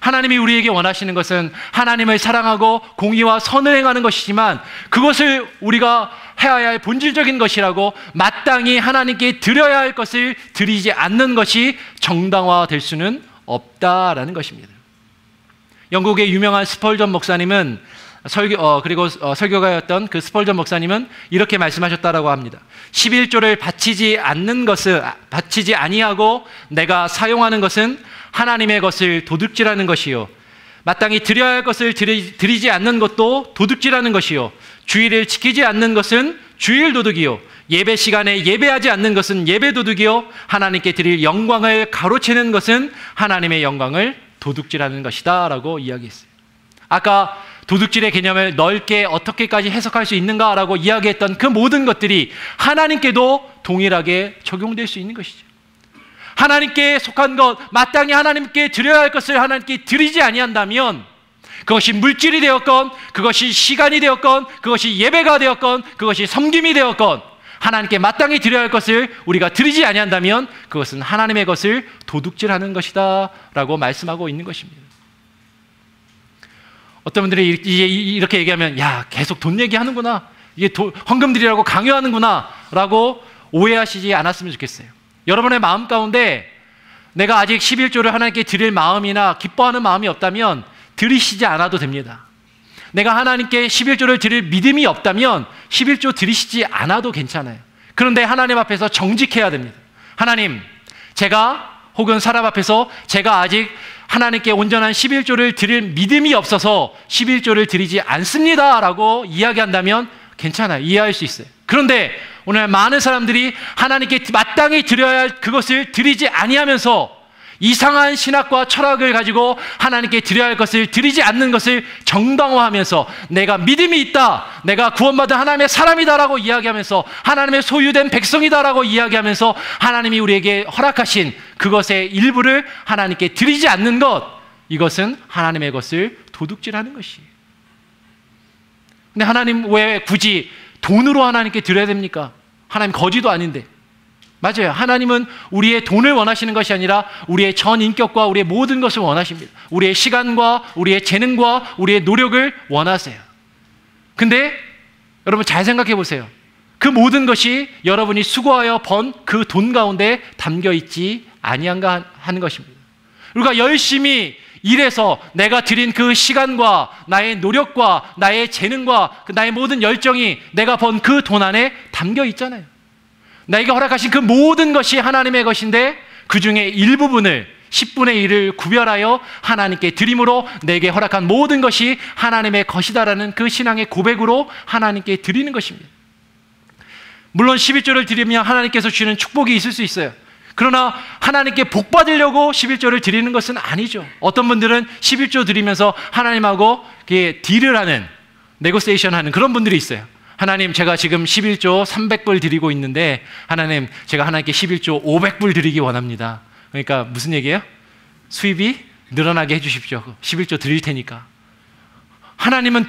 하나님이 우리에게 원하시는 것은 하나님을 사랑하고 공의와 선을 행하는 것이지만 그것을 우리가 해야 할 본질적인 것이라고 마땅히 하나님께 드려야 할 것을 드리지 않는 것이 정당화될 수는 없다라는 것입니다. 영국의 유명한 스펄전 목사님은 설교가였던 그 스펄전 목사님은 이렇게 말씀하셨다라고 합니다. 11조를 바치지 아니하고 내가 사용하는 것은 하나님의 것을 도둑질하는 것이요 마땅히 드려야 할 것을 드리지 않는 것도 도둑질하는 것이요 주일을 지키지 않는 것은 주일 도둑이요 예배 시간에 예배하지 않는 것은 예배 도둑이요 하나님께 드릴 영광을 가로채는 것은 하나님의 영광을 도둑질하는 것이다 라고 이야기했어요. 아까 도둑질의 개념을 넓게 어떻게까지 해석할 수 있는가라고 이야기했던 그 모든 것들이 하나님께도 동일하게 적용될 수 있는 것이죠. 하나님께 속한 것, 마땅히 하나님께 드려야 할 것을 하나님께 드리지 아니한다면 그것이 물질이 되었건 그것이 시간이 되었건 그것이 예배가 되었건 그것이 섬김이 되었건 하나님께 마땅히 드려야 할 것을 우리가 드리지 아니한다면 그것은 하나님의 것을 도둑질하는 것이다 라고 말씀하고 있는 것입니다. 어떤 분들이 이렇게 얘기하면 야 계속 돈 얘기하는구나 이게 헌금 드리라고 강요하는구나 라고 오해하시지 않았으면 좋겠어요. 여러분의 마음 가운데 내가 아직 11조를 하나님께 드릴 마음이나 기뻐하는 마음이 없다면 드리시지 않아도 됩니다. 내가 하나님께 11조를 드릴 믿음이 없다면 11조 드리시지 않아도 괜찮아요. 그런데 하나님 앞에서 정직해야 됩니다. 하나님, 제가 혹은 사람 앞에서 제가 아직 하나님께 온전한 11조를 드릴 믿음이 없어서 11조를 드리지 않습니다 라고 이야기한다면 괜찮아요. 이해할 수 있어요. 그런데 오늘 많은 사람들이 하나님께 마땅히 드려야 할 그것을 드리지 아니하면서 이상한 신학과 철학을 가지고 하나님께 드려야 할 것을 드리지 않는 것을 정당화하면서 내가 믿음이 있다, 내가 구원받은 하나님의 사람이다라고 이야기하면서 하나님의 소유된 백성이다라고 이야기하면서 하나님이 우리에게 허락하신 그것의 일부를 하나님께 드리지 않는 것, 이것은 하나님의 것을 도둑질하는 것이에요. 근데 하나님 왜 굳이 돈으로 하나님께 드려야 됩니까? 하나님 거지도 아닌데. 맞아요. 하나님은 우리의 돈을 원하시는 것이 아니라 우리의 전 인격과 우리의 모든 것을 원하십니다. 우리의 시간과 우리의 재능과 우리의 노력을 원하세요. 근데 여러분 잘 생각해 보세요. 그 모든 것이 여러분이 수고하여 번 그 돈 가운데 담겨 있지 아니한가 하는 것입니다. 우리가 열심히 일해서 내가 드린 그 시간과 나의 노력과 나의 재능과 나의 모든 열정이 내가 번 그 돈 안에 담겨 있잖아요. 나에게 허락하신 그 모든 것이 하나님의 것인데 그 중에 일부분을 10분의 1을 구별하여 하나님께 드림으로 내게 허락한 모든 것이 하나님의 것이다라는 그 신앙의 고백으로 하나님께 드리는 것입니다. 물론 11조를 드리면 하나님께서 주시는 축복이 있을 수 있어요. 그러나 하나님께 복 받으려고 11조를 드리는 것은 아니죠. 어떤 분들은 11조 드리면서 하나님하고 딜을 하는, 네고시에이션 하는 그런 분들이 있어요. 하나님, 제가 지금 11조 300불 드리고 있는데 하나님, 제가 하나님께 11조 500불 드리기 원합니다. 그러니까 무슨 얘기예요? 수입이 늘어나게 해주십시오. 11조 드릴 테니까. 하나님은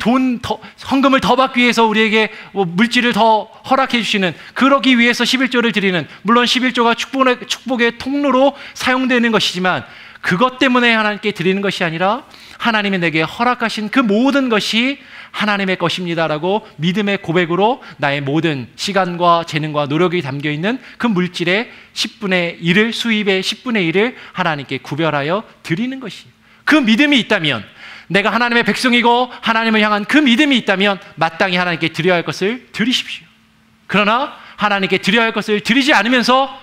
헌금을 더 받기 위해서 우리에게 물질을 더 허락해 주시는, 그러기 위해서 11조를 드리는, 물론 11조가 축복의 통로로 사용되는 것이지만 그것 때문에 하나님께 드리는 것이 아니라 하나님이 내게 허락하신 그 모든 것이 하나님의 것입니다라고 믿음의 고백으로 나의 모든 시간과 재능과 노력이 담겨있는 그 물질의 10분의 1을, 수입의 10분의 1을 하나님께 구별하여 드리는 것이에요. 그 믿음이 있다면, 내가 하나님의 백성이고 하나님을 향한 그 믿음이 있다면 마땅히 하나님께 드려야 할 것을 드리십시오. 그러나 하나님께 드려야 할 것을 드리지 않으면서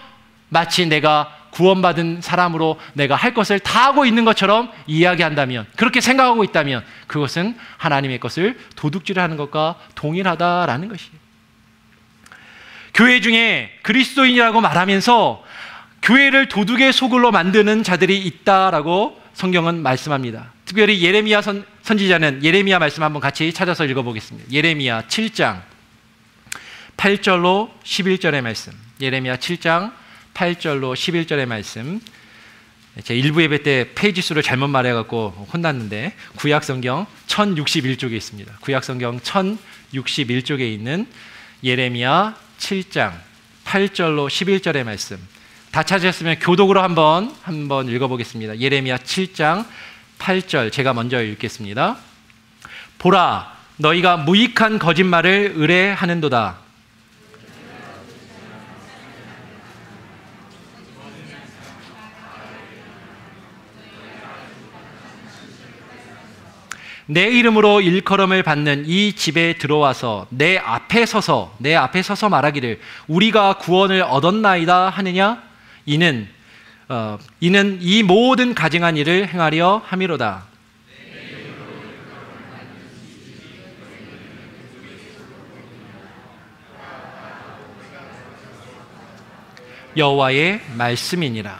마치 내가 구원받은 사람으로 내가 할 것을 다 하고 있는 것처럼 이야기한다면, 그렇게 생각하고 있다면 그것은 하나님의 것을 도둑질하는 것과 동일하다라는 것이에요. 교회 중에 그리스도인이라고 말하면서 교회를 도둑의 소굴로 만드는 자들이 있다라고 성경은 말씀합니다. 특별히 예레미야 선지자는 예레미야 말씀 한번 같이 찾아서 읽어보겠습니다. 예레미야 7장 8절로 11절의 말씀. 예레미야 7장 8절로 11절의 말씀. 제 일부 예배 때 페이지 수를 잘못 말해갖고 혼났는데 구약성경 1061쪽에 있습니다. 구약성경 1061쪽에 있는 예레미야 7장 8절로 11절의 말씀. 다 찾으셨으면 교독으로 한번 읽어보겠습니다. 예레미야 7장 8절 제가 먼저 읽겠습니다. 보라, 너희가 무익한 거짓말을 의뢰하는도다. 내 이름으로 일컬음을 받는 이 집에 들어와서 내 앞에 서서 말하기를 우리가 구원을 얻었나이다 하느냐? 이는 이 모든 가증한 일을 행하려 함이로다. 여호와의 말씀이니라.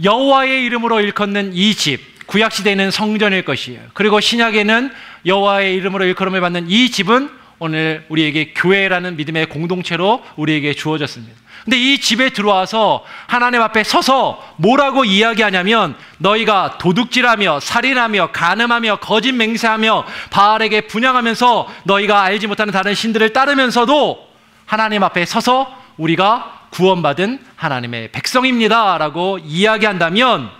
여호와의 이름으로 일컫는 이 집, 구약시대에는 성전일 것이에요. 그리고 신약에는 여호와의 이름으로 일컬음을 받는 이 집은 오늘 우리에게 교회라는 믿음의 공동체로 우리에게 주어졌습니다. 근데 이 집에 들어와서 하나님 앞에 서서 뭐라고 이야기하냐면, 너희가 도둑질하며 살인하며 간음하며 거짓 맹세하며 바알에게 분향하면서 너희가 알지 못하는 다른 신들을 따르면서도 하나님 앞에 서서 우리가 구원받은 하나님의 백성입니다 라고 이야기한다면,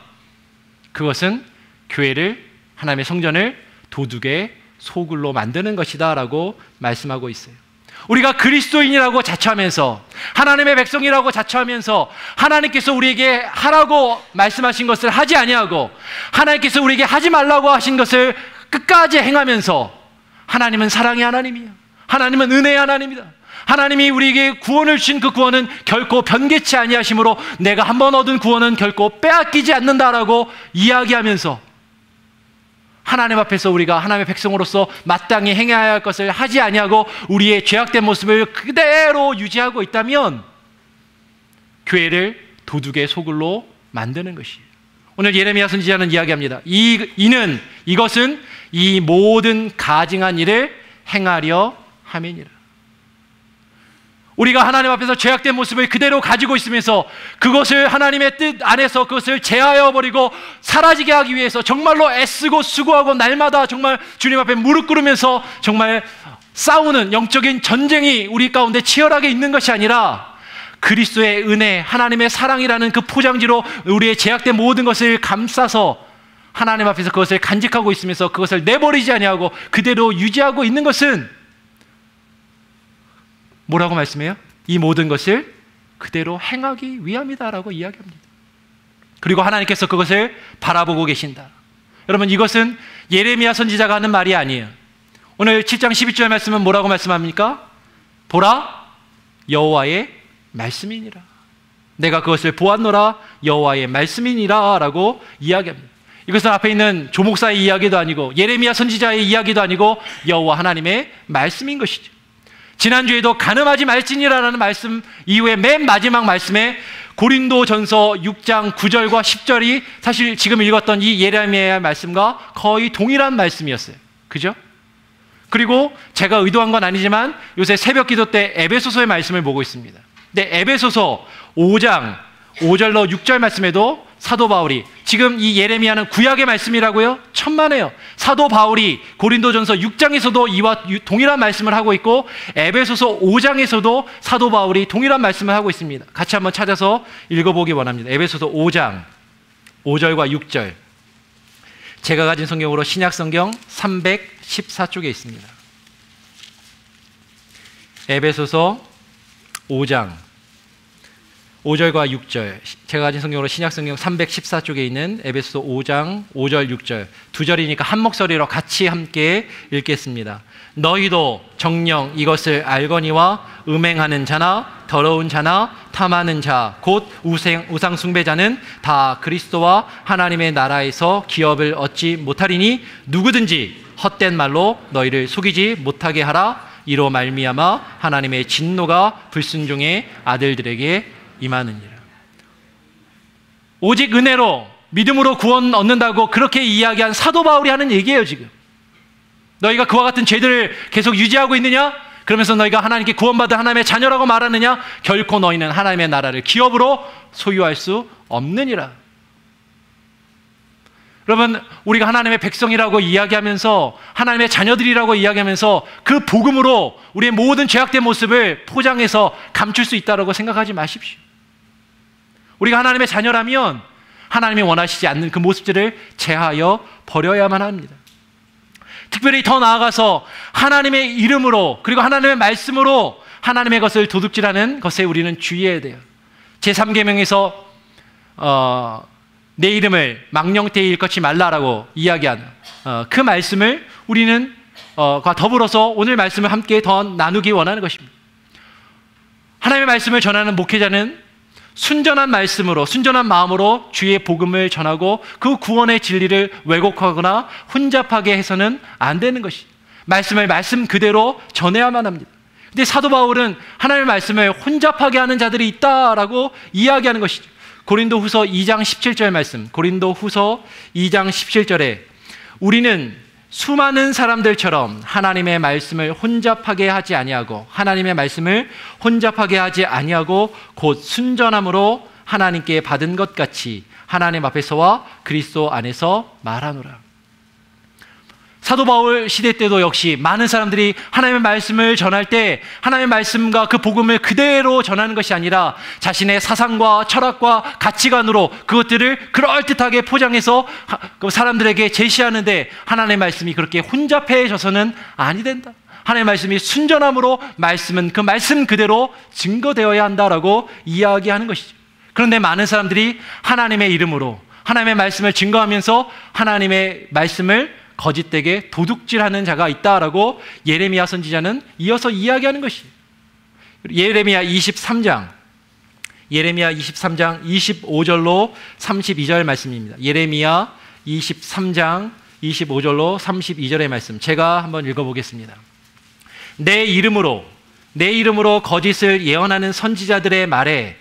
그것은 교회를, 하나님의 성전을 도둑의 소굴로 만드는 것이다 라고 말씀하고 있어요. 우리가 그리스도인이라고 자처하면서, 하나님의 백성이라고 자처하면서 하나님께서 우리에게 하라고 말씀하신 것을 하지 아니하고 하나님께서 우리에게 하지 말라고 하신 것을 끝까지 행하면서, 하나님은 사랑의 하나님이에요. 하나님은 은혜의 하나님이다. 하나님이 우리에게 구원을 주신 그 구원은 결코 변개치 아니하심으로 내가 한번 얻은 구원은 결코 빼앗기지 않는다라고 이야기하면서, 하나님 앞에서 우리가 하나님의 백성으로서 마땅히 행해야 할 것을 하지 아니하고 우리의 죄악된 모습을 그대로 유지하고 있다면 교회를 도둑의 소굴로 만드는 것이에요. 오늘 예레미야 선지자는 이야기합니다. 이것은 이 모든 가증한 일을 행하려 함이니라. 우리가 하나님 앞에서 죄악된 모습을 그대로 가지고 있으면서 그것을 하나님의 뜻 안에서 그것을 제하여 버리고 사라지게 하기 위해서 정말로 애쓰고 수고하고 날마다 정말 주님 앞에 무릎 꿇으면서 정말 싸우는 영적인 전쟁이 우리 가운데 치열하게 있는 것이 아니라, 그리스도의 은혜, 하나님의 사랑이라는 그 포장지로 우리의 제약된 모든 것을 감싸서 하나님 앞에서 그것을 간직하고 있으면서 그것을 내버리지 아니하고 그대로 유지하고 있는 것은 뭐라고 말씀해요? 이 모든 것을 그대로 행하기 위함이다라고 이야기합니다. 그리고 하나님께서 그것을 바라보고 계신다. 여러분, 이것은 예레미야 선지자가 하는 말이 아니에요. 오늘 7장 12절 말씀은 뭐라고 말씀합니까? 보라, 여호와의 말씀이니라. 내가 그것을 보았노라 여호와의 말씀이니라 라고 이야기합니다. 이것은 앞에 있는 조목사의 이야기도 아니고 예레미야 선지자의 이야기도 아니고 여호와 하나님의 말씀인 것이죠. 지난주에도 가늠하지 말지니라라는 말씀 이후에 맨 마지막 말씀에 고린도전서 6장 9절과 10절이 사실 지금 읽었던 이 예레미야의 말씀과 거의 동일한 말씀이었어요. 그죠? 그리고 제가 의도한 건 아니지만 요새 새벽 기도 때 에베소서의 말씀을 보고 있습니다. 근데 에베소서 5장 5절로 6절 말씀에도 사도 바울이, 지금 이 예레미야는 구약의 말씀이라고요? 천만에요. 사도 바울이 고린도전서 6장에서도 이와 동일한 말씀을 하고 있고 에베소서 5장에서도 사도 바울이 동일한 말씀을 하고 있습니다. 같이 한번 찾아서 읽어보기 원합니다. 에베소서 5장 5절과 6절. 제가 가진 성경으로 신약성경 314쪽에 있습니다. 에베소서 5장 5절과 6절, 제가 가진 성경으로 신약성경 314쪽에 있는 에베소서 5장 5절 6절 두 절이니까 한 목소리로 같이 함께 읽겠습니다. 너희도 정녕 이것을 알거니와 음행하는 자나 더러운 자나 탐하는 자 곧 우상 숭배자는 다 그리스도와 하나님의 나라에서 기업을 얻지 못하리니 누구든지 헛된 말로 너희를 속이지 못하게 하라. 이로 말미암아 하나님의 진노가 불순종의 아들들에게 임하느니라. 오직 은혜로 믿음으로 구원 얻는다고 그렇게 이야기한 사도 바울이 하는 얘기예요. 지금 너희가 그와 같은 죄들을 계속 유지하고 있느냐? 그러면서 너희가 하나님께 구원받은 하나님의 자녀라고 말하느냐? 결코 너희는 하나님의 나라를 기업으로 소유할 수 없느니라. 여러분, 우리가 하나님의 백성이라고 이야기하면서 하나님의 자녀들이라고 이야기하면서 그 복음으로 우리의 모든 죄악된 모습을 포장해서 감출 수 있다고 생각하지 마십시오. 우리가 하나님의 자녀라면 하나님이 원하시지 않는 그 모습들을 제하여 버려야만 합니다. 특별히 더 나아가서 하나님의 이름으로 그리고 하나님의 말씀으로 하나님의 것을 도둑질하는 것에 우리는 주의해야 돼요. 제3계명에서 내 이름을 망령되이 일컫지 말라라고 이야기한 그 말씀을 우리는 과 더불어서 오늘 말씀을 함께 더 나누기 원하는 것입니다. 하나님의 말씀을 전하는 목회자는 순전한 말씀으로 순전한 마음으로 주의 복음을 전하고 그 구원의 진리를 왜곡하거나 혼잡하게 해서는 안 되는 것이죠. 말씀을 말씀 그대로 전해야만 합니다. 근데 사도 바울은 하나님의 말씀을 혼잡하게 하는 자들이 있다라고 이야기하는 것이죠. 고린도후서 2장 17절 말씀, 고린도후서 2장 17절에 우리는 수많은 사람들처럼 하나님의 말씀을 혼잡하게 하지 아니하고 하나님의 말씀을 혼잡하게 하지 아니하고 곧 순전함으로 하나님께 받은 것 같이 하나님 앞에서와 그리스도 안에서 말하노라. 사도 바울 시대 때도 역시 많은 사람들이 하나님의 말씀을 전할 때 하나님의 말씀과 그 복음을 그대로 전하는 것이 아니라 자신의 사상과 철학과 가치관으로 그것들을 그럴듯하게 포장해서 사람들에게 제시하는데 하나님의 말씀이 그렇게 혼잡해져서는 아니 된다. 하나님의 말씀이 순전함으로 말씀은 그 말씀 그대로 증거되어야 한다라고 이야기하는 것이죠. 그런데 많은 사람들이 하나님의 이름으로 하나님의 말씀을 증거하면서 하나님의 말씀을 거짓되게 도둑질하는 자가 있다라고 예레미야 선지자는 이어서 이야기하는 것이에요. 예레미야 23장 25절로 32절 말씀입니다. 예레미야 23장 25절로 32절의 말씀 제가 한번 읽어보겠습니다. 내 이름으로 거짓을 예언하는 선지자들의 말에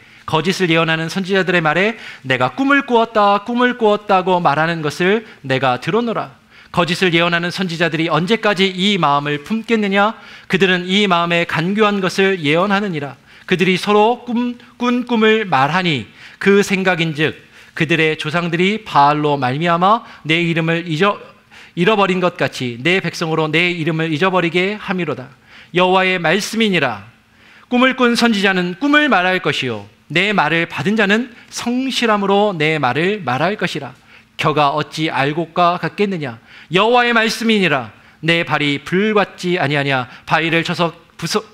내가 꿈을 꾸었다고 말하는 것을 내가 들었노라. 거짓을 예언하는 선지자들이 언제까지 이 마음을 품겠느냐? 그들은 이 마음에 간교한 것을 예언하느니라. 그들이 서로 꾼 꿈을 말하니 그 생각인즉 그들의 조상들이 바알로 말미암아 내 이름을 잃어버린 것 같이 내 백성으로 내 이름을 잊어버리게 함이로다. 여호와의 말씀이니라. 꿈을 꾼 선지자는 꿈을 말할 것이요 내 말을 받은 자는 성실함으로 내 말을 말할 것이라. 겨가 어찌 알곡과 같겠느냐? 여호와의 말씀이니라. 내 발이 불 같지 아니하냐? 바위를 쳐서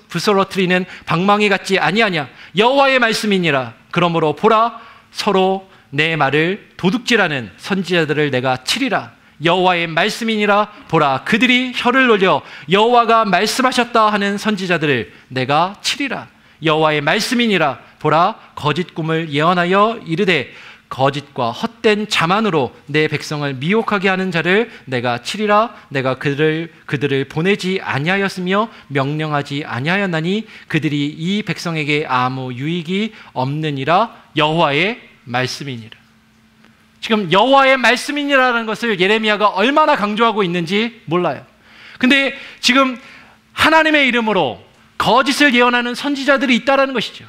부스러뜨리는 방망이 같지 아니하냐? 여호와의 말씀이니라. 그러므로 보라, 서로 내 말을 도둑질하는 선지자들을 내가 치리라. 여호와의 말씀이니라. 보라, 그들이 혀를 놀려 여호와가 말씀하셨다 하는 선지자들을 내가 치리라. 여호와의 말씀이니라. 보라 거짓 꿈을 예언하여 이르되 거짓과 헛된 자만으로 내 백성을 미혹하게 하는 자를 내가 치리라. 내가 그들을 보내지 아니하였으며 명령하지 아니하였나니 그들이 이 백성에게 아무 유익이 없느니라. 여호와의 말씀이니라. 지금 여호와의 말씀이니라는 것을 예레미야가 얼마나 강조하고 있는지 몰라요. 근데 지금 하나님의 이름으로 거짓을 예언하는 선지자들이 있다라는 것이죠.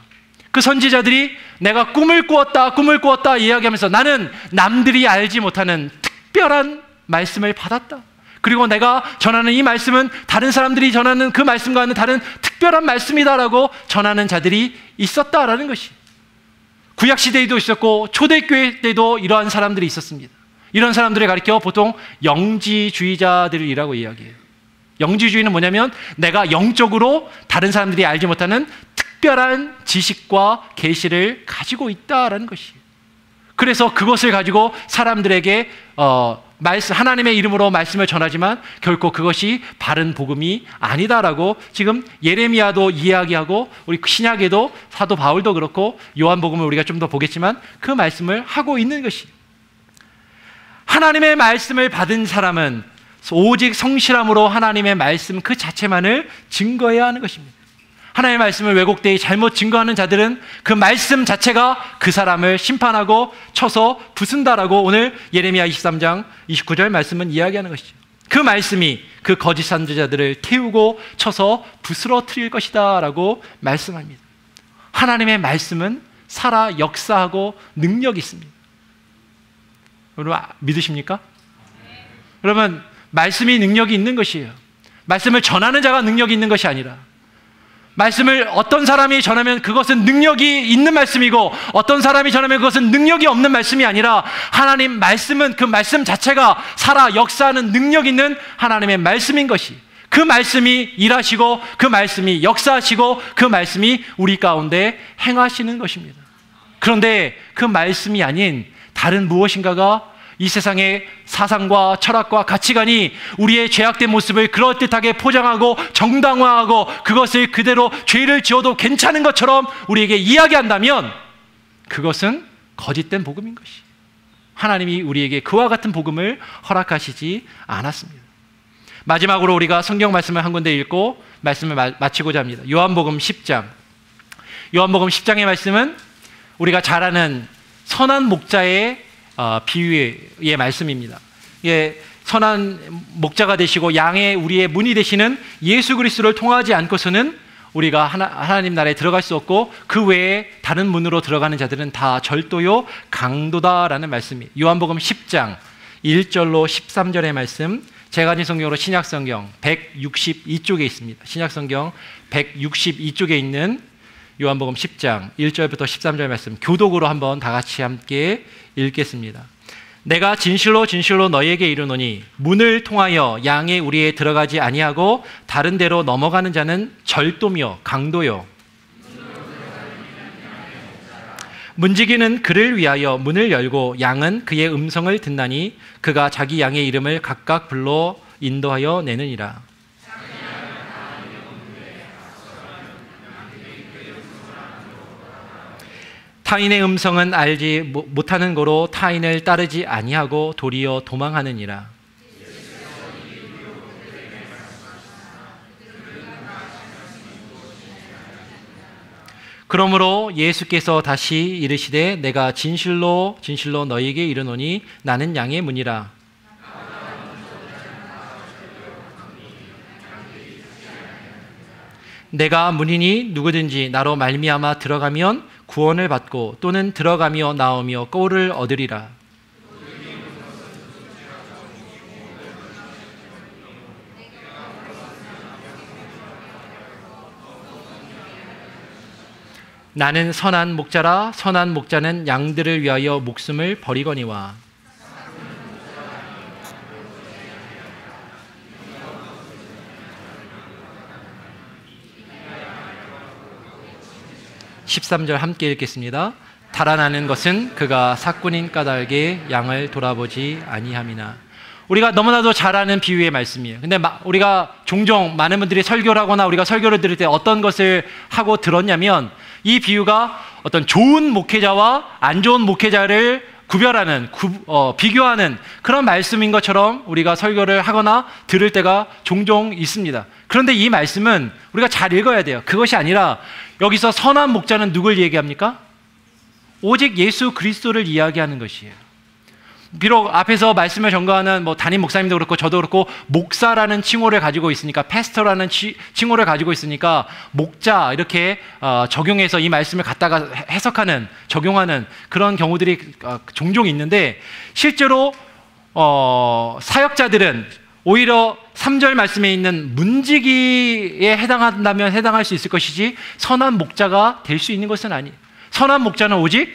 그 선지자들이 내가 꿈을 꾸었다 이야기하면서 나는 남들이 알지 못하는 특별한 말씀을 받았다. 그리고 내가 전하는 이 말씀은 다른 사람들이 전하는 그 말씀과는 다른 특별한 말씀이다라고 전하는 자들이 있었다라는 것이. 구약시대에도 있었고 초대교회 때도 이러한 사람들이 있었습니다. 이런 사람들을 가리켜 보통 영지주의자들이라고 이야기해요. 영지주의는 뭐냐면 내가 영적으로 다른 사람들이 알지 못하는 특별한 지식과 계시를 가지고 있다라는 것이에요. 그래서 그것을 가지고 사람들에게 하나님의 이름으로 말씀을 전하지만 결코 그것이 바른 복음이 아니다라고 지금 예레미야도 이야기하고 우리 신약에도 사도 바울도 그렇고 요한복음을 우리가 좀 더 보겠지만 그 말씀을 하고 있는 것이에요. 하나님의 말씀을 받은 사람은 오직 성실함으로 하나님의 말씀 그 자체만을 증거해야 하는 것입니다. 하나님의 말씀을 왜곡되이 잘못 증거하는 자들은 그 말씀 자체가 그 사람을 심판하고 쳐서 부순다라고 오늘 예레미야 23장 29절 말씀은 이야기하는 것이죠. 그 말씀이 그 거짓 선지자들을 태우고 쳐서 부스러뜨릴 것이다 라고 말씀합니다. 하나님의 말씀은 살아 역사하고 능력이 있습니다. 여러분 믿으십니까? 그러면 말씀이 능력이 있는 것이에요. 말씀을 전하는 자가 능력이 있는 것이 아니라 말씀을 어떤 사람이 전하면 그것은 능력이 있는 말씀이고 어떤 사람이 전하면 그것은 능력이 없는 말씀이 아니라 하나님 말씀은 그 말씀 자체가 살아 역사하는 능력 있는 하나님의 말씀인 것이 그 말씀이 일하시고 그 말씀이 역사하시고 그 말씀이 우리 가운데 행하시는 것입니다. 그런데 그 말씀이 아닌 다른 무엇인가가 이 세상의 사상과 철학과 가치관이 우리의 죄악된 모습을 그럴듯하게 포장하고 정당화하고 그것을 그대로 죄를 지어도 괜찮은 것처럼 우리에게 이야기한다면 그것은 거짓된 복음인 것이. 하나님이 우리에게 그와 같은 복음을 허락하시지 않았습니다. 마지막으로 우리가 성경 말씀을 한 군데 읽고 말씀을 마치고자 합니다. 요한복음 10장. 요한복음 10장의 말씀은 우리가 잘 아는 선한 목자의 비유의 말씀입니다. 예, 선한 목자가 되시고 양의 우리의 문이 되시는 예수 그리스도를 통하지 않고서는 우리가 하나님 나라에 들어갈 수 없고 그 외에 다른 문으로 들어가는 자들은 다 절도요 강도다라는 말씀이 요한복음 10장 1절로 13절의 말씀 제가 가진 성경으로 신약성경 162쪽에 있습니다. 신약성경 162쪽에 있는 요한복음 10장 1절부터 13절 말씀 교독으로 한번 다 같이 함께 읽겠습니다. 내가 진실로 진실로 너희에게 이르노니 문을 통하여 양의 우리에 들어가지 아니하고 다른 데로 넘어가는 자는 절도며 강도요 문지기는 그를 위하여 문을 열고 양은 그의 음성을 듣나니 그가 자기 양의 이름을 각각 불러 인도하여 내느니라. 타인의 음성은 알지 못하는 거로 타인을 따르지 아니하고 도리어 도망하느니라. 그러므로 예수께서 다시 이르시되 내가 진실로 진실로 너희에게 이르노니 나는 양의 문이라. 내가 문이니 누구든지 나로 말미암아 들어가면 구원을 받고 또는 들어가며 나오며 꼴을 얻으리라. 나는 선한 목자라 선한 목자는 양들을 위하여 목숨을 버리거니와. (13절) 함께 읽겠습니다. 달아나는 것은 그가 사꾼인 까닭에 양을 돌아보지 아니함이나. 우리가 너무나도 잘 아는 비유의 말씀이에요. 근데 우리가 종종 많은 분들이 설교를 하거나 우리가 설교를 들을 때 어떤 것을 하고 들었냐면 이 비유가 어떤 좋은 목회자와 안 좋은 목회자를 구별하는, 비교하는 그런 말씀인 것처럼 우리가 설교를 하거나 들을 때가 종종 있습니다. 그런데 이 말씀은 우리가 잘 읽어야 돼요. 그것이 아니라 여기서 선한 목자는 누굴 얘기합니까? 오직 예수 그리스도를 이야기하는 것이에요. 비록 앞에서 말씀을 전거하는 담임 목사님도 그렇고 저도 그렇고 목사라는 칭호를 가지고 있으니까, 패스터라는 칭호를 가지고 있으니까 목자 이렇게 적용해서 이 말씀을 갖다가 해석하는, 적용하는 그런 경우들이 종종 있는데, 실제로 사역자들은 오히려 3절 말씀에 있는 문지기에 해당한다면 해당할 수 있을 것이지 선한 목자가 될 수 있는 것은 아니에요. 선한 목자는 오직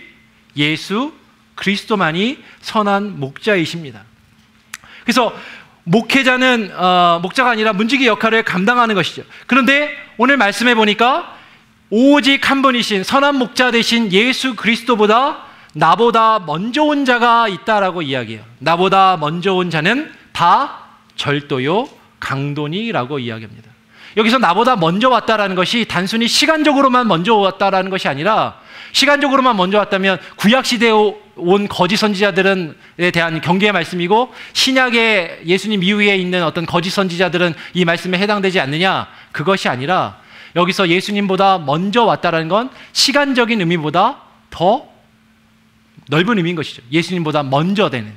예수 그리스도만이 선한 목자이십니다. 그래서 목회자는 목자가 아니라 문지기 역할을 감당하는 것이죠. 그런데 오늘 말씀해 보니까 오직 한 분이신 선한 목자 되신 예수 그리스도보다 나보다 먼저 온 자가 있다라고 이야기해요. 나보다 먼저 온 자는 다 절도요 강도니라고 이야기합니다. 여기서 나보다 먼저 왔다라는 것이 단순히 시간적으로만 먼저 왔다라는 것이 아니라, 시간적으로만 먼저 왔다면 구약시대에 온 거짓 선지자들에 대한 경계의 말씀이고, 신약의 예수님 이후에 있는 어떤 거짓 선지자들은 이 말씀에 해당되지 않느냐, 그것이 아니라 여기서 예수님보다 먼저 왔다라는 건 시간적인 의미보다 더 넓은 의미인 것이죠. 예수님보다 먼저 되는,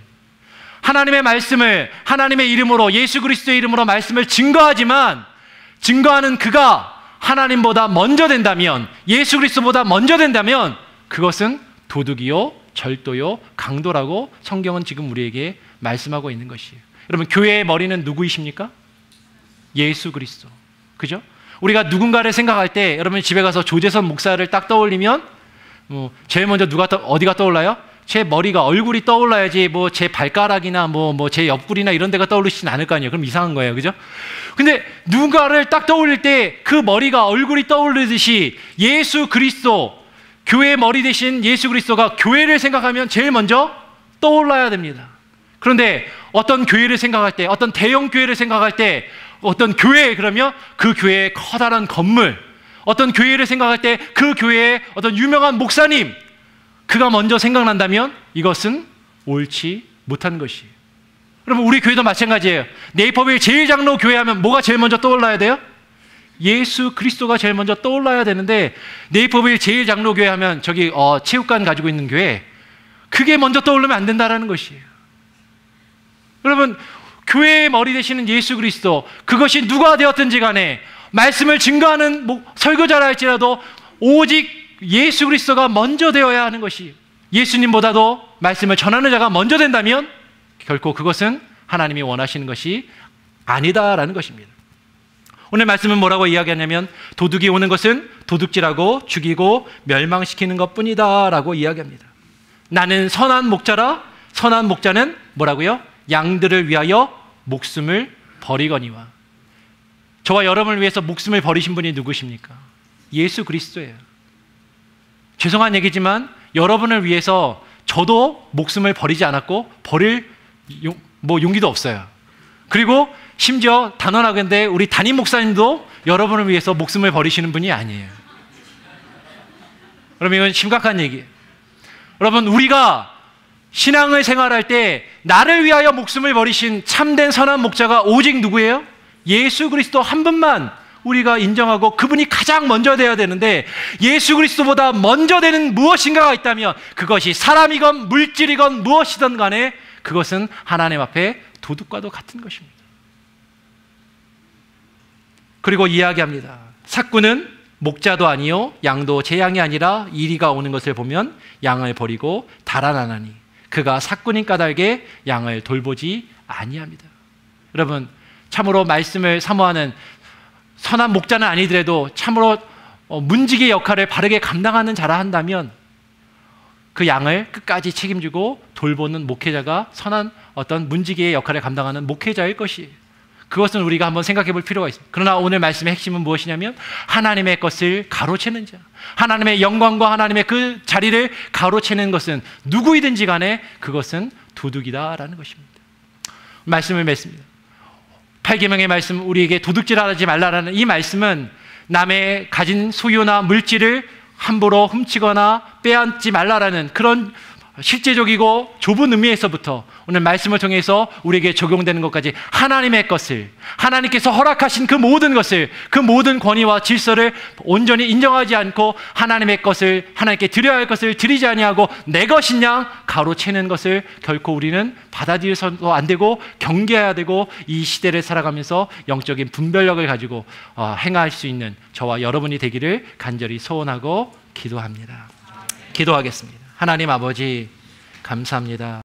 하나님의 말씀을 하나님의 이름으로, 예수 그리스도의 이름으로 말씀을 증거하지만 증거하는 그가 하나님보다 먼저 된다면, 예수 그리스도보다 먼저 된다면 그것은 도둑이요 절도요 강도라고 성경은 지금 우리에게 말씀하고 있는 것이에요. 여러분, 교회의 머리는 누구이십니까? 예수 그리스도. 그죠? 우리가 누군가를 생각할 때, 여러분 집에 가서 조재선 목사를 딱 떠올리면 제일 먼저 어디가 떠올라요? 제 머리가, 얼굴이 떠올라야지 제 발가락이나 제 옆구리나 이런 데가 떠오르시진 않을 거 아니에요. 그럼 이상한 거예요. 그죠? 근데 누군가를 딱 떠올릴 때 그 머리가, 얼굴이 떠오르듯이 예수 그리스도, 교회의 머리 대신 예수 그리스도가 교회를 생각하면 제일 먼저 떠올라야 됩니다. 그런데 어떤 교회를 생각할 때, 어떤 대형 교회를 생각할 때, 어떤 교회 그러면 그 교회의 커다란 건물, 어떤 교회를 생각할 때 그 교회의 어떤 유명한 목사님, 그가 먼저 생각난다면 이것은 옳지 못한 것이에요. 여러분, 우리 교회도 마찬가지예요. 네이버빌 제일장로 교회 하면 뭐가 제일 먼저 떠올라야 돼요? 예수 그리스도가 제일 먼저 떠올라야 되는데, 네이버빌 제일장로 교회 하면 저기 체육관 가지고 있는 교회, 그게 먼저 떠오르면 안 된다라는 것이에요. 여러분, 교회의 머리 되시는 예수 그리스도, 그것이 누가 되었든지 간에 말씀을 증거하는 설교자라 할지라도 오직 예수 그리스도가 먼저 되어야 하는 것이, 예수님보다도 말씀을 전하는 자가 먼저 된다면 결코 그것은 하나님이 원하시는 것이 아니다라는 것입니다. 오늘 말씀은 뭐라고 이야기하냐면, 도둑이 오는 것은 도둑질하고 죽이고 멸망시키는 것뿐이다 라고 이야기합니다. 나는 선한 목자라. 선한 목자는 뭐라고요? 양들을 위하여 목숨을 버리거니와. 저와 여러분을 위해서 목숨을 버리신 분이 누구십니까? 예수 그리스도예요. 죄송한 얘기지만 여러분을 위해서 저도 목숨을 버리지 않았고 버릴 용기도 없어요. 그리고 심지어 단언하건대 우리 담임 목사님도 여러분을 위해서 목숨을 버리시는 분이 아니에요. 여러분, 이건 심각한 얘기예요. 여러분, 우리가 신앙을 생활할 때 나를 위하여 목숨을 버리신 참된 선한 목자가 오직 누구예요? 예수 그리스도 한 분만 우리가 인정하고 그분이 가장 먼저 되어야 되는데, 예수 그리스도보다 먼저 되는 무엇인가가 있다면 그것이 사람이건 물질이건 무엇이든 간에 그것은 하나님 앞에 도둑과도 같은 것입니다. 그리고 이야기합니다. 삭구는 목자도 아니요 양도 제 양이 아니라 이리가 오는 것을 보면 양을 버리고 달아나나니 그가 삭구님 까닭에 양을 돌보지 아니합니다. 여러분, 참으로 말씀을 사모하는 선한 목자는 아니더라도 참으로 문지기 역할을 바르게 감당하는 자라 한다면 그 양을 끝까지 책임지고 돌보는 목회자가 선한 어떤 문지기의 역할을 감당하는 목회자일 것이에요. 그것은 우리가 한번 생각해 볼 필요가 있습니다. 그러나 오늘 말씀의 핵심은 무엇이냐면, 하나님의 것을 가로채는 자, 하나님의 영광과 하나님의 그 자리를 가로채는 것은 누구이든지 간에 그것은 도둑이다라는 것입니다. 말씀을 맺습니다. 8계명의 말씀, 우리에게 도둑질하지 말라라는 이 말씀은 남의 가진 소유나 물질을 함부로 훔치거나 빼앗지 말라라는 그런 실제적이고 좁은 의미에서부터 오늘 말씀을 통해서 우리에게 적용되는 것까지 하나님의 것을, 하나님께서 허락하신 그 모든 것을, 그 모든 권위와 질서를 온전히 인정하지 않고 하나님의 것을, 하나님께 드려야 할 것을 드리지 아니하고 내 것이냐 가로채는 것을 결코 우리는 받아들여서도 안 되고 경계해야 되고, 이 시대를 살아가면서 영적인 분별력을 가지고 행할 수 있는 저와 여러분이 되기를 간절히 소원하고 기도합니다. 기도하겠습니다. 하나님 아버지, 감사합니다.